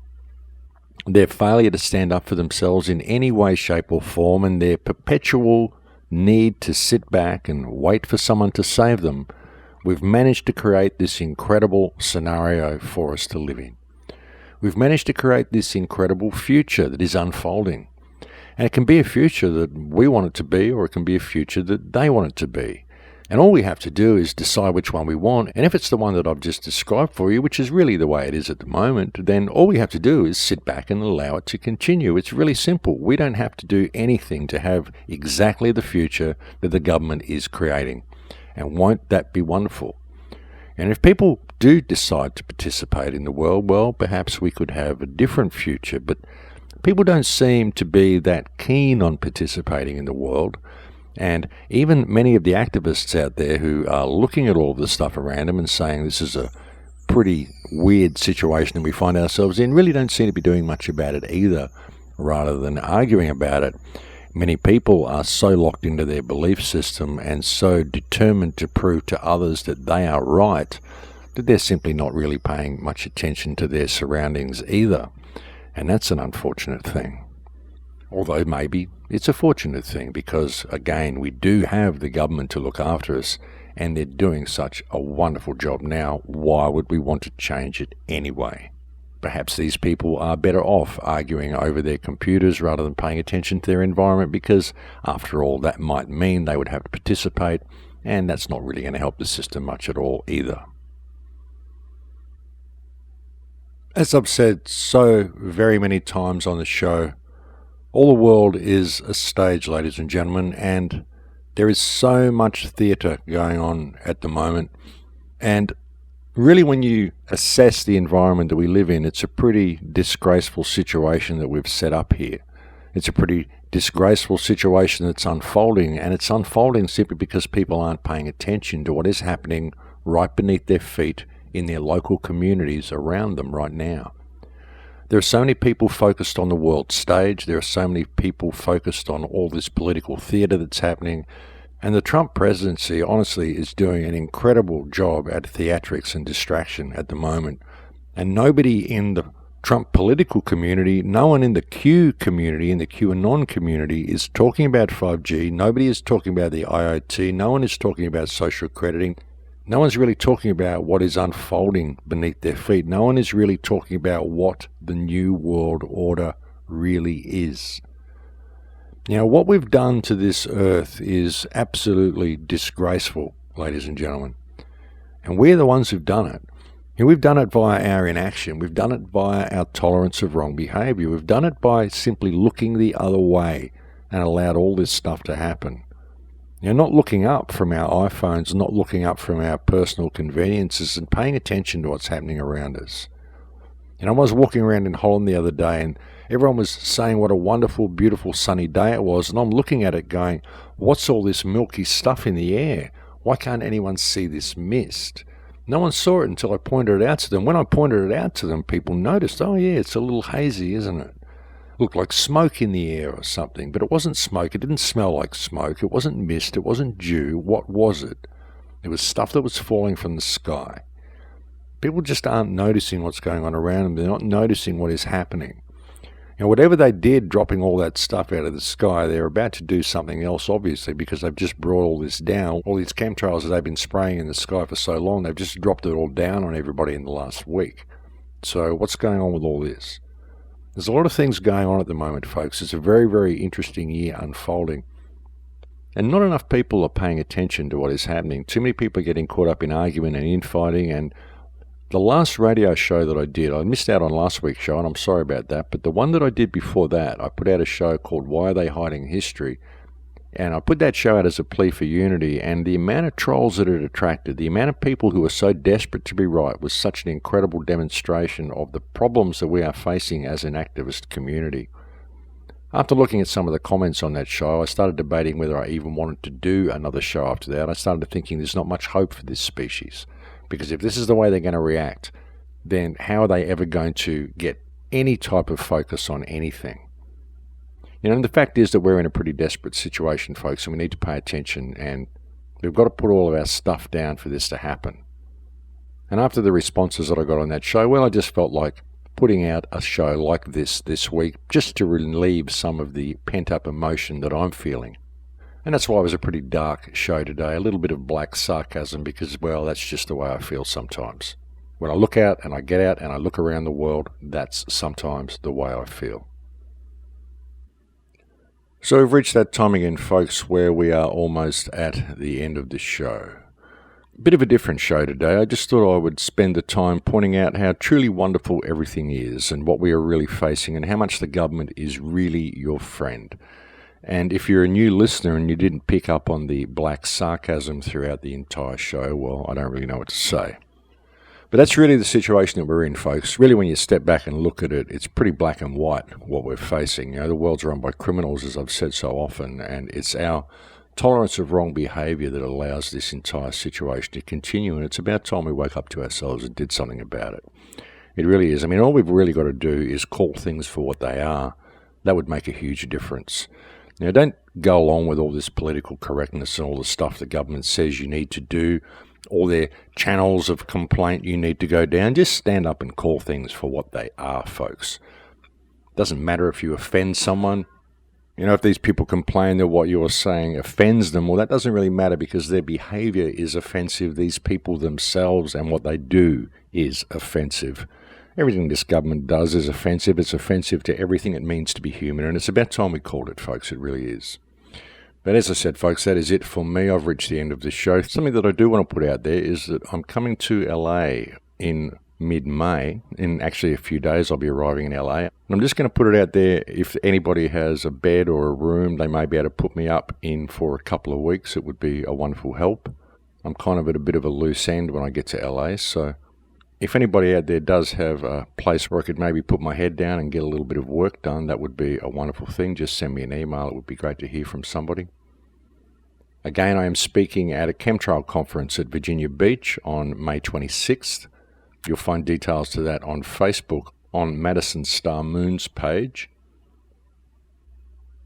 their failure to stand up for themselves in any way, shape or form, and their perpetual need to sit back and wait for someone to save them, we've managed to create this incredible scenario for us to live in. We've managed to create this incredible future that is unfolding. And it can be a future that we want it to be, or it can be a future that they want it to be. And all we have to do is decide which one we want. And if it's the one that I've just described for you, which is really the way it is at the moment, then all we have to do is sit back and allow it to continue. It's really simple. We don't have to do anything to have exactly the future that the government is creating. And won't that be wonderful? And if people do decide to participate in the world, well, perhaps we could have a different future. But people don't seem to be that keen on participating in the world, and even many of the activists out there who are looking at all of the stuff around them and saying this is a pretty weird situation that we find ourselves in really don't seem to be doing much about it either, rather than arguing about it. Many people are so locked into their belief system and so determined to prove to others that they are right that they're simply not really paying much attention to their surroundings either. And that's an unfortunate thing. Although maybe it's a fortunate thing, because, again, we do have the government to look after us, and they're doing such a wonderful job now. Why would we want to change it anyway? Perhaps these people are better off arguing over their computers rather than paying attention to their environment, because, after all, that might mean they would have to participate, and that's not really going to help the system much at all either. As I've said so very many times on the show, all the world is a stage, ladies and gentlemen, and there is so much theatre going on at the moment. And really, when you assess the environment that we live in, it's a pretty disgraceful situation that we've set up here. It's a pretty disgraceful situation that's unfolding, and it's unfolding simply because people aren't paying attention to what is happening right beneath their feet in their local communities around them right now. There are so many people focused on the world stage. There are so many people focused on all this political theater that's happening. And the Trump presidency, honestly, is doing an incredible job at theatrics and distraction at the moment. And nobody in the Trump political community, no one in the Q community, in the QAnon community, is talking about 5G. Nobody is talking about the IoT. No one is talking about social crediting. No one's really talking about what is unfolding beneath their feet. No one is really talking about what the New World Order really is. Now, what we've done to this earth is absolutely disgraceful, ladies and gentlemen. And we're the ones who've done it. And we've done it via our inaction. We've done it via our tolerance of wrong behavior. We've done it by simply looking the other way and allowed all this stuff to happen. You're not looking up from our iPhones, not looking up from our personal conveniences and paying attention to what's happening around us. I was walking around in Holland the other day and everyone was saying what a wonderful, beautiful, sunny day it was. And I'm looking at it going, what's all this milky stuff in the air? Why can't anyone see this mist? No one saw it until I pointed it out to them. When I pointed it out to them, people noticed, oh yeah, it's a little hazy, isn't it? Looked like smoke in the air or something, but it wasn't smoke. It didn't smell like smoke. It wasn't mist. It wasn't dew. What was it? It was stuff that was falling from the sky. People just aren't noticing what's going on around them. They're not noticing what is happening. Whatever they did, dropping all that stuff out of the sky, they're about to do something else, obviously, because they've just brought all this down. All these chemtrails that they've been spraying in the sky for so long, they've just dropped it all down on everybody in the last week. So what's going on with all this? There's a lot of things going on at the moment, folks. It's a very, very interesting year unfolding. And not enough people are paying attention to what is happening. Too many people are getting caught up in argument and infighting. And the last radio show that I did, I missed out on last week's show, and I'm sorry about that. But the one that I did before that, I put out a show called Why Are They Hiding History? And I put that show out as a plea for unity, and the amount of trolls that it attracted, the amount of people who were so desperate to be right was such an incredible demonstration of the problems that we are facing as an activist community. After looking at some of the comments on that show, I started debating whether I even wanted to do another show after that. I started thinking there's not much hope for this species, because if this is the way they're going to react, then how are they ever going to get any type of focus on anything? And the fact is that we're in a pretty desperate situation, folks, and we need to pay attention, and we've got to put all of our stuff down for this to happen. And after the responses that I got on that show, well, I just felt like putting out a show like this week just to relieve some of the pent-up emotion that I'm feeling. And that's why it was a pretty dark show today, a little bit of black sarcasm, because, well, that's just the way I feel sometimes. When I look out and I get out and I look around the world, that's sometimes the way I feel. So we've reached that time again, folks, where we are almost at the end of this show. A bit of a different show today. I just thought I would spend the time pointing out how truly wonderful everything is and what we are really facing and how much the government is really your friend. And if you're a new listener and you didn't pick up on the black sarcasm throughout the entire show, well, I don't really know what to say. But that's really the situation that we're in, folks. Really, when you step back and look at it, it's pretty black and white, what we're facing. The world's run by criminals, as I've said so often, and it's our tolerance of wrong behaviour that allows this entire situation to continue, and it's about time we woke up to ourselves and did something about it. It really is. All we've really got to do is call things for what they are. That would make a huge difference. Now, don't go along with all this political correctness and all the stuff the government says you need to do, all their channels of complaint you need to go down. Just stand up and call things for what they are, folks. Doesn't matter if you offend someone. If these people complain that what you're saying offends them, well, that doesn't really matter because their behavior is offensive. These people themselves and what they do is offensive. Everything this government does is offensive. It's offensive to everything it means to be human, and it's about time we called it, folks. It really is. But as I said, folks, that is it for me. I've reached the end of this show. Something that I do want to put out there is that I'm coming to LA in mid-May. In actually a few days, I'll be arriving in LA. And I'm just going to put it out there. If anybody has a bed or a room, they may be able to put me up in for a couple of weeks. It would be a wonderful help. I'm kind of at a bit of a loose end when I get to LA, so if anybody out there does have a place where I could maybe put my head down and get a little bit of work done, that would be a wonderful thing. Just send me an email. It would be great to hear from somebody. Again, I am speaking at a chemtrail conference at Virginia Beach on May 26th. You'll find details to that on Facebook on Madison Star Moon's page.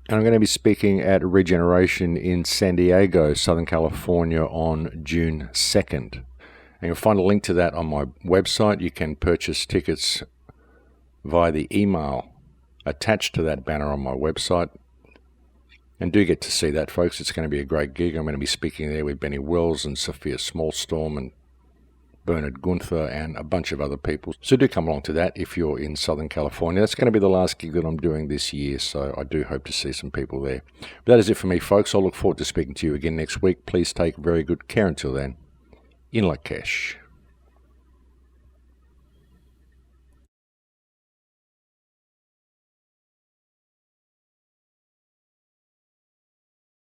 And I'm going to be speaking at Regeneration in San Diego, Southern California on June 2nd. And you'll find a link to that on my website. You can purchase tickets via the email attached to that banner on my website. And do get to see that, folks. It's going to be a great gig. I'm going to be speaking there with Benny Wells and Sophia Smallstorm and Bernard Gunther and a bunch of other people. So do come along to that if you're in Southern California. That's going to be the last gig that I'm doing this year, so I do hope to see some people there. But that is it for me, folks. I'll look forward to speaking to you again next week. Please take very good care until then. In Lakesh.